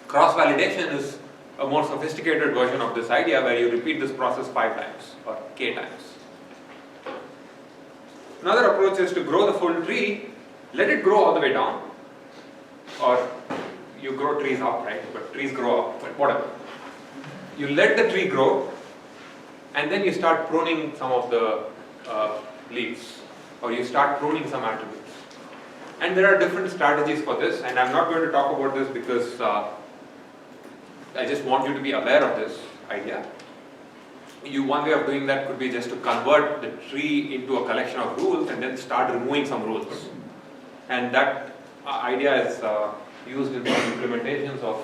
Cross-validation is a more sophisticated version of this idea, where you repeat this process 5 times or k times. Another approach is to grow the full tree, let it grow all the way down, or you grow trees up, right? But trees grow up, but whatever. You let the tree grow, and then you start pruning some of the leaves, or you start pruning some attributes. And there are different strategies for this, and I'm not going to talk about this because I just want you to be aware of this idea. One way of doing that could be just to convert the tree into a collection of rules and then start removing some rules. And that idea is used in some implementations of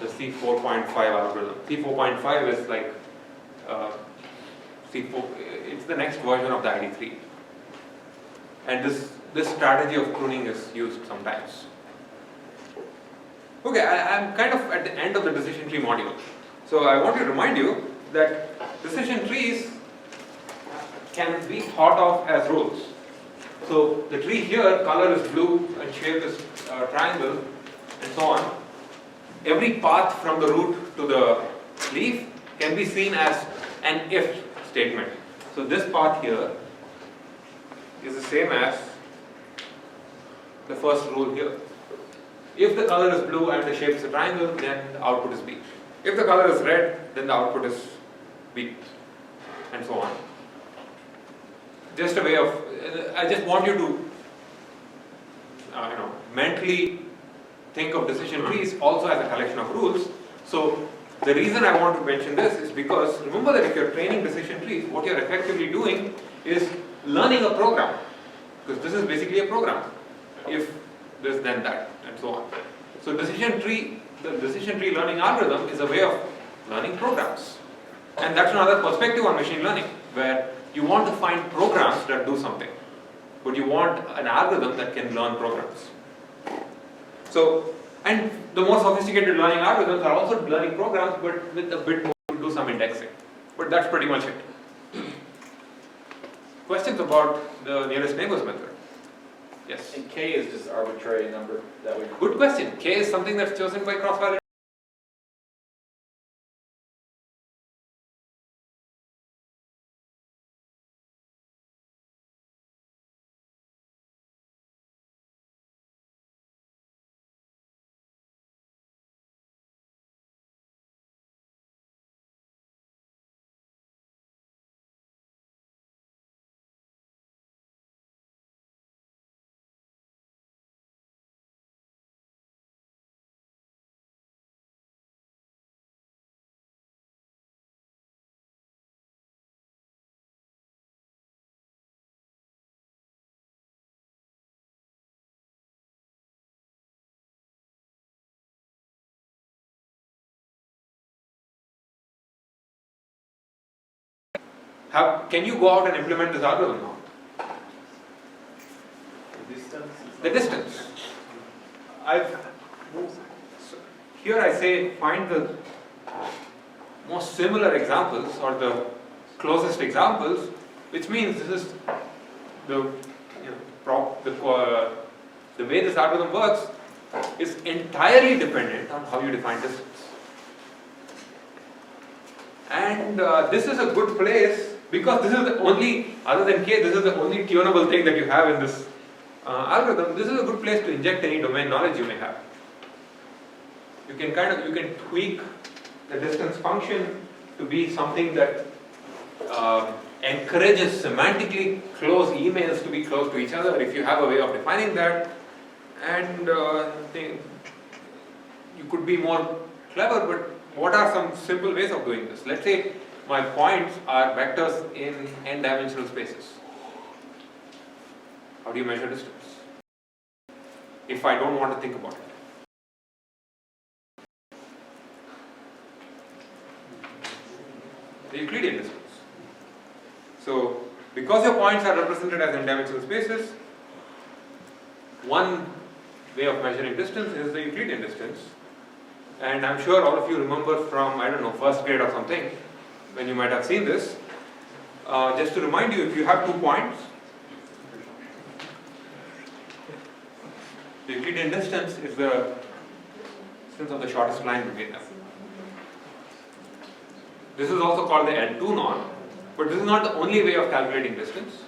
the C4.5 algorithm. C4.5 is like it's the next version of the ID3. And this strategy of pruning is used sometimes. Okay, I'm kind of at the end of the decision tree module. So I want to remind you that decision trees can be thought of as rules. So the tree here, color is blue and shape is triangle and so on. Every path from the root to the leaf can be seen as an if statement. So this path here is the same as the first rule here. If the color is blue and the shape is a triangle, then the output is B. If the color is red, then the output is B, and so on. Just a way of, I just want you to mentally think of decision trees also as a collection of rules. So the reason I want to mention this is because remember that if you're training decision trees, what you're effectively doing is learning a program, because this is basically a program. If this, then that, and so on. So the decision tree learning algorithm is a way of learning programs. And that's another perspective on machine learning, where you want to find programs that do something, but you want an algorithm that can learn programs. So, and the more sophisticated learning algorithms are also learning programs, but with a bit more some indexing. But that's pretty much it. Questions about the nearest neighbors method? Yes? And K is just arbitrary number that we. Good question. K is something that's chosen by cross-validation. Can you go out and implement this algorithm now? The distance. Here I say find the most similar examples or the closest examples, which means this is the way this algorithm works is entirely dependent on how you define distance. And this is a good place because this is the only, other than K, this is the only tunable thing that you have in this algorithm. This is a good place to inject any domain knowledge you may have. You can tweak the distance function to be something that encourages semantically close emails to be close to each other if you have a way of defining that. And you could be more clever, but what are some simple ways of doing this? Let's say my points are vectors in n-dimensional spaces. How do you measure distance? If I don't want to think about it. The Euclidean distance. So, because your points are represented as n-dimensional spaces, one way of measuring distance is the Euclidean distance. And I'm sure all of you remember from, I don't know, first grade or something, when you might have seen this. Just to remind you, if you have 2 points, the Euclidean distance is the distance of the shortest line between them. This is also called the L2 norm, but this is not the only way of calculating distance.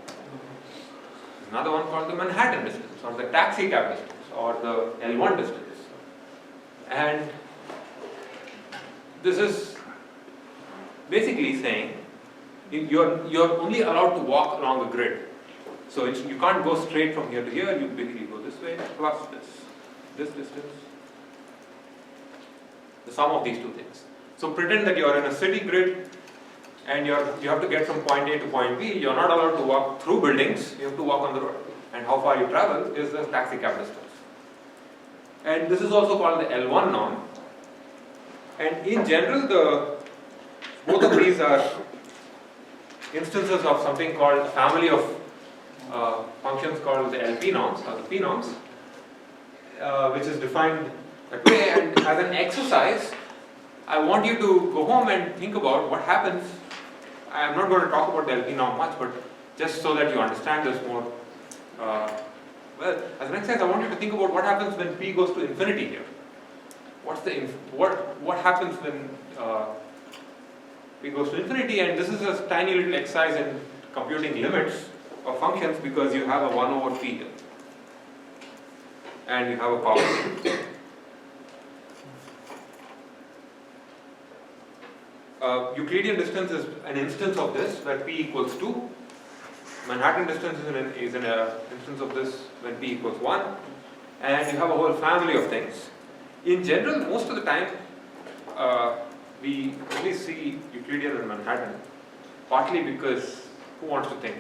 There's another one called the Manhattan distance, or the taxi cab distance, or the L1 distance. And this is basically saying you're only allowed to walk along a grid. So you can't go straight from here to here, you basically go this way plus this distance, the sum of these two things. So pretend that you're in a city grid and you have to get from point A to point B. You're not allowed to walk through buildings, you have to walk on the road. And how far you travel is the taxi cab distance. And this is also called the L1 norm. And in general, both of these are instances of something called a family of functions called the LP norms, or the P norms, which is defined that way. And as an exercise, I want you to go home and think about what happens. I'm not going to talk about the LP norm much, but just so that you understand this more. Well, as an exercise, I want you to think about what happens when P goes to infinity here. What happens when P goes to infinity? And this is a tiny little exercise in computing limits of functions because you have a 1 over P here. And you have a power. Euclidean distance is an instance of this where P equals 2. Manhattan distance is an instance of this when P equals 1. And you have a whole family of things. In general, most of the time, we only see Euclidean and Manhattan, partly because who wants to think?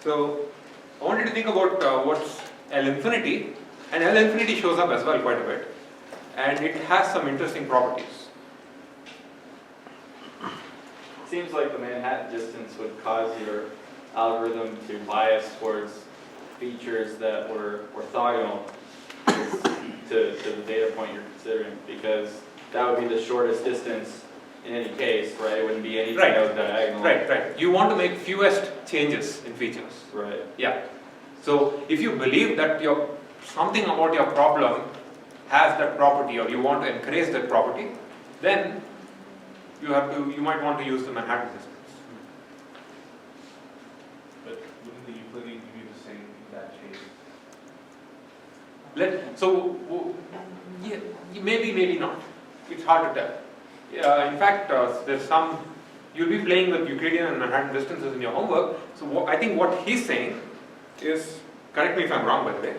So, I want you to think about what's L infinity, and L infinity shows up as well quite a bit, and it has some interesting properties. It seems like the Manhattan distance would cause your algorithm to bias towards features that were orthogonal to the data point you're considering, because that would be the shortest distance in any case, right? It wouldn't be anything Right. that was diagonal. Right. You want to make fewest changes in features. Right. Yeah. So if you believe that something about your problem has that property, or you want to encourage that property, then you might want to use the Manhattan distance. But wouldn't the utility give you the same in that case? Yeah, maybe not. It's hard to tell. In fact, you'll be playing with Euclidean and Manhattan distances in your homework. So I think what he's saying is, correct me if I'm wrong by the way,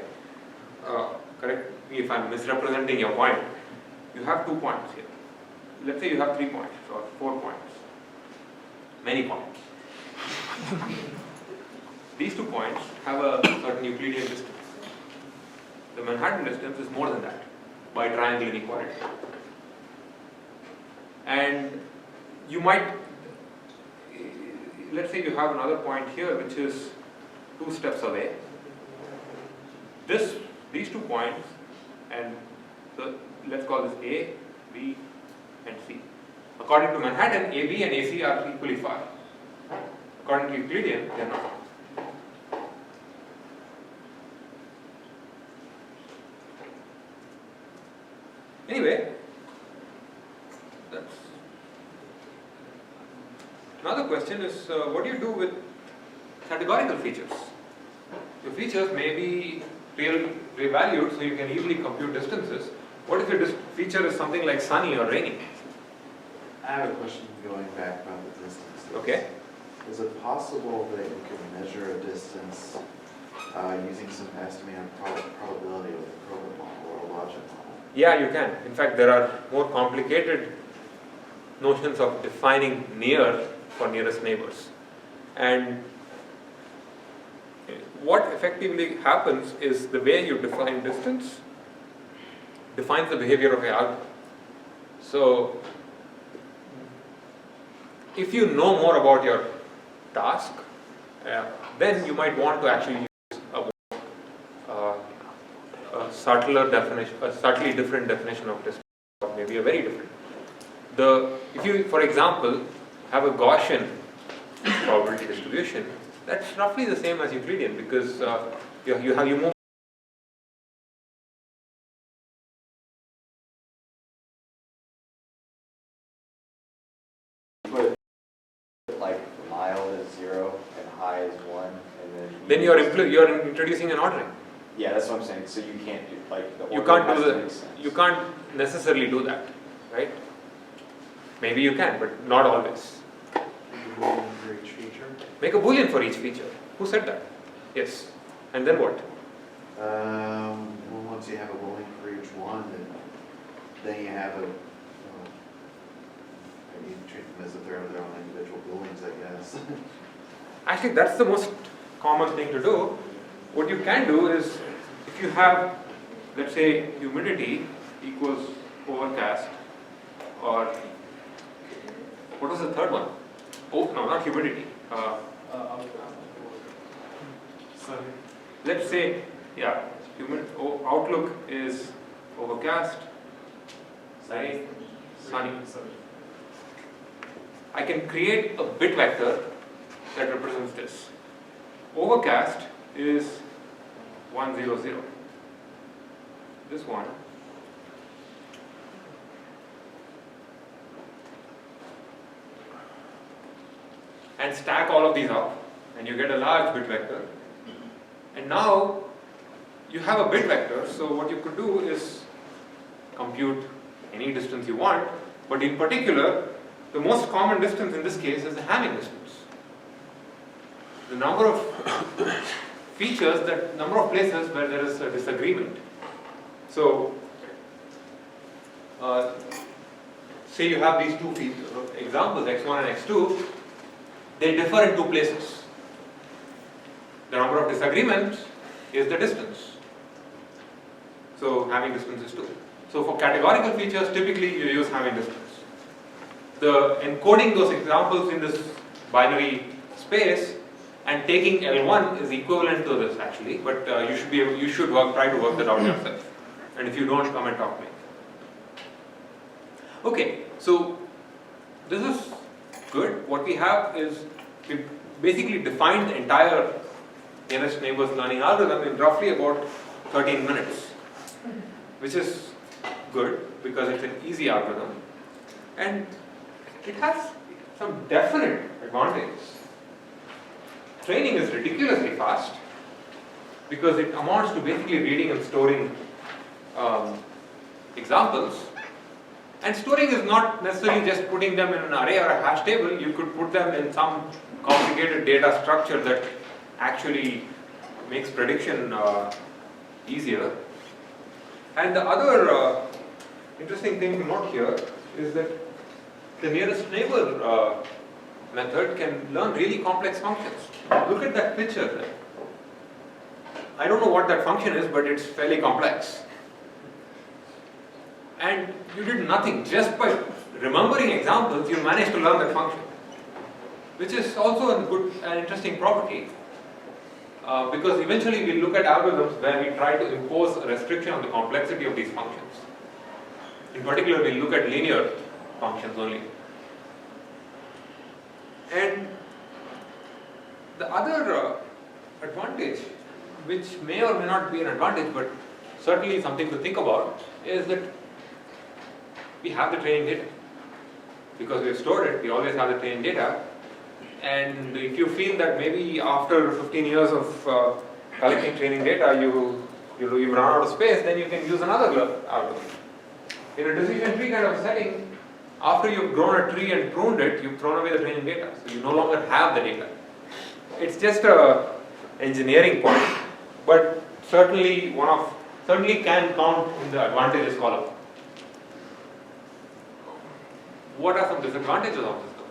correct me if I'm misrepresenting your point. You have 2 points here. Let's say you have 3 points or 4 points. Many points. These 2 points have a certain Euclidean distance. The Manhattan distance is more than that by triangle inequality. And you might, let's say you have another point here which is 2 steps away. These 2 points, and so let's call this A, B, and C. According to Manhattan, AB and AC are equally far. According to Euclidean, they are not. Anyway, another question is, what do you do with categorical features? Your features may be revalued, so you can easily compute distances. What if your feature is something like sunny or rainy? I have a question going back about the distance. Okay. Is it possible that you can measure a distance using some estimated probability with a probit model or a logic model? Yeah, you can. In fact, there are more complicated notions of defining near for nearest neighbors. And what effectively happens is the way you define distance defines the behavior of your algorithm. So, if you know more about your task, then you might want to actually use a subtly different definition of distance, or maybe a very different. If you, for example, have a Gaussian probability distribution, that's roughly the same as Euclidean, because you move like mild is 0 and high is 1, and then you're introducing an ordering. Yeah, that's what I'm saying. So you can't do like the You ordering can't do has to make sense. you can't necessarily do that, right? Maybe you can, but not always. Boolean for each feature? Make a Boolean for each feature. Who said that? Yes. And then what? Well, once you have a Boolean for each one, then you have a, you treat them as if they're their own individual Booleans, I guess. Actually, that's the most common thing to do. What you can do is, if you have, let's say, humidity equals overcast, or what was the third one? Oh, no, not humidity. Let's say, yeah, outlook is overcast, sunny. I can create a bit vector that represents this. Overcast is 100. This one. And stack all of these up, and you get a large bit vector. And now you have a bit vector, so what you could do is compute any distance you want, but in particular, the most common distance in this case is the Hamming distance. The number of features, that number of places where there is a disagreement. So, say you have these two examples, x1 and x2, they differ in 2 places. The number of disagreements is the distance. So, Hamming distance is 2. So, for categorical features, typically you use Hamming distance. The encoding those examples in this binary space and taking L1 is equivalent to this actually, but you should try to work that out yourself. And if you don't, come and talk to me. Okay, so this is good. What we have is we basically defined the entire nearest neighbors learning algorithm in roughly about 13 minutes, which is good because it's an easy algorithm and it has some definite advantages. Training is ridiculously fast because it amounts to basically reading and storing examples. And storing is not necessarily just putting them in an array or a hash table. You could put them in some complicated data structure that actually makes prediction easier. And the other interesting thing to note here is that the nearest neighbor method can learn really complex functions. Look at that picture there. I don't know what that function is, but it's fairly complex. And you did nothing. Just by remembering examples, you managed to learn that function, which is also a good and interesting property. Because eventually we look at algorithms where we try to impose a restriction on the complexity of these functions. In particular, we look at linear functions only. And the other advantage, which may or may not be an advantage, but certainly something to think about, is that we have the training data. Because we've stored it, we always have the training data. And if you feel that maybe after 15 years of collecting training data, you've run out of space, then you can use another algorithm. In a decision tree kind of setting, after you've grown a tree and pruned it, you've thrown away the training data. So you no longer have the data. It's just an engineering point, but certainly can count in the advantages column. What are some disadvantages of this though?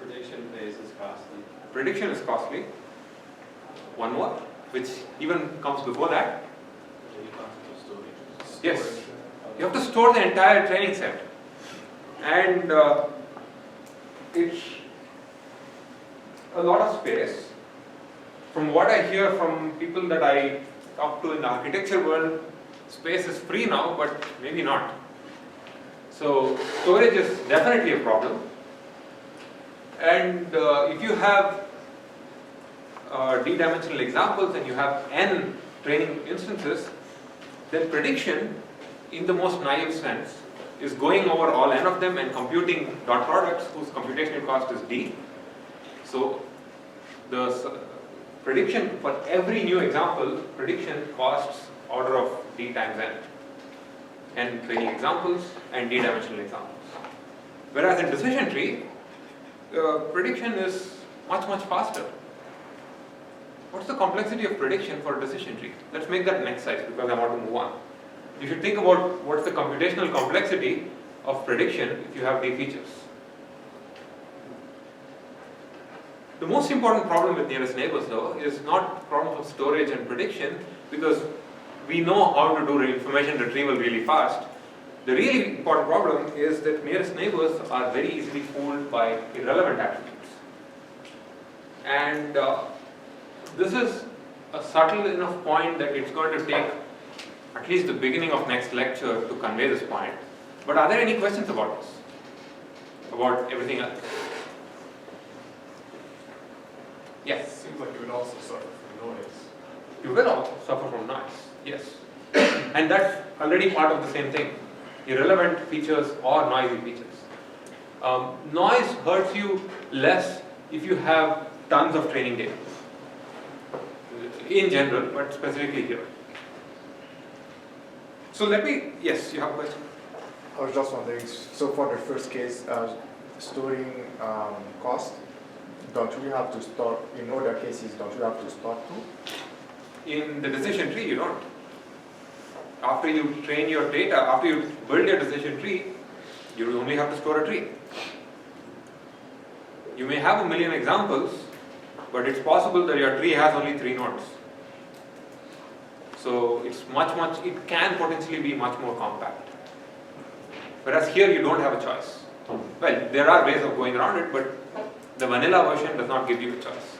Prediction phase is costly. Prediction is costly. One more, which even comes before that. Yes, you have to store the entire training set, and it's a lot of space. From what I hear from people that I talk to in the architecture world, space is free now, but maybe not. So storage is definitely a problem. And if you have d-dimensional examples and you have n training instances, then prediction, in the most naive sense, is going over all n of them and computing dot products whose computational cost is d. So the prediction for every new example, prediction costs order of d times n training examples and d-dimensional examples. Whereas in decision tree, prediction is much faster. What's the complexity of prediction for a decision tree? Let's make that next slide because I want to move on. You should think about what's the computational complexity of prediction if you have d features. The most important problem with nearest neighbors though is not problems of storage and prediction, because we know how to do information retrieval really fast. The really important problem is that nearest neighbors are very easily fooled by irrelevant attributes. And this is a subtle enough point that it's going to take at least the beginning of next lecture to convey this point. But are there any questions about this? About everything else? Yes? Seems like you would also suffer from noise. You will also suffer from noise, yes. And that's already part of the same thing. Irrelevant features or noisy features. Noise hurts you less if you have tons of training data. In general, but specifically here. So yes, you have a question? I was just wondering, so for the first case, storing cost, don't you have to store, in other cases, don't you have to store too? In the decision tree, you don't. After you train your data, after you build your decision tree, you only have to store a tree. You may have 1 million examples, but it's possible that your tree has only 3 nodes. So it can potentially be much more compact. Whereas here you don't have a choice. Well, there are ways of going around it, but the vanilla version does not give you a choice.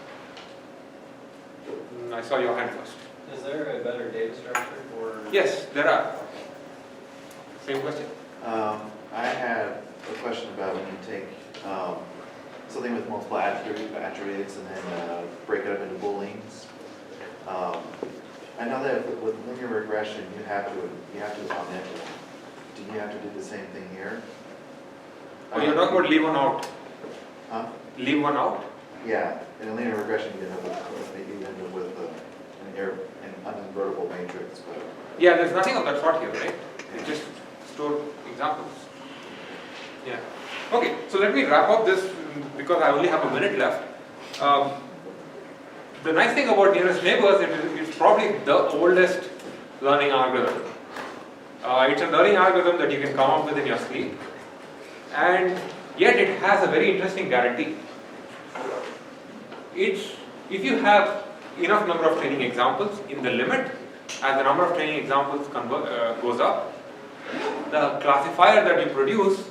I saw your hand first. Is there a better data structure for? Yes, there are. Same question? I had a question about when you take something with multiple attributes and then break it up into booleans. I know that with linear regression, you have to omit it. Do you have to do the same thing here? Oh, you're talking about leave one out? Huh? Leave one out? Yeah, in a linear regression, you end up with an uninvertible matrix, but. Yeah, there's nothing of that sort here, right? It's just stored examples. Yeah. Okay, so let me wrap up this because I only have a minute left. The nice thing about nearest neighbors, it's probably the oldest learning algorithm. It's a learning algorithm that you can come up with in your sleep, and yet it has a very interesting guarantee. If you have enough number of training examples in the limit, as the number of training examples goes up, the classifier that you produce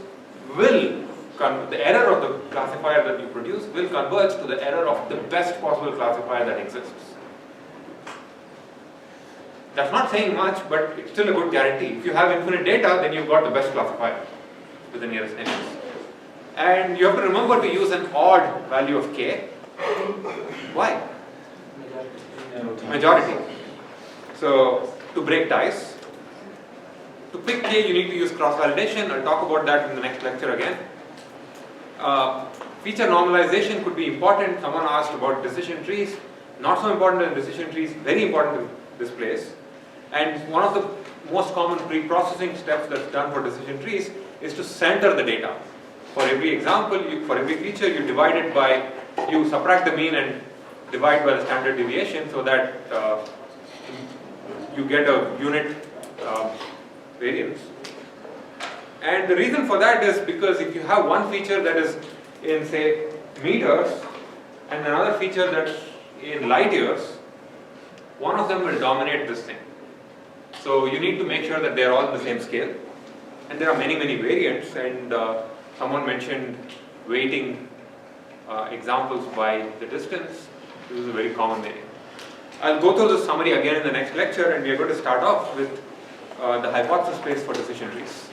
the error of the classifier that you produce will converge to the error of the best possible classifier that exists. That's not saying much, but it's still a good guarantee. If you have infinite data, then you've got the best classifier with the nearest neighbors. And you have to remember to use an odd value of k. Why? Majority. So, to break ties. To pick k, you need to use cross-validation. I'll talk about that in the next lecture again. Feature normalization could be important. Someone asked about decision trees. Not so important in decision trees, very important in this place. And one of the most common pre-processing steps that's done for decision trees is to center the data. For every example, for every feature, you subtract the mean and divide by the standard deviation so that you get a unit variance. And the reason for that is because if you have one feature that is in, say, meters and another feature that's in light years, one of them will dominate this thing. So you need to make sure that they're all in the same scale. And there are many, many variants, and someone mentioned weighting examples by the distance. This is a very common variant. I'll go through the summary again in the next lecture, and we are going to start off with the hypothesis space for decision trees.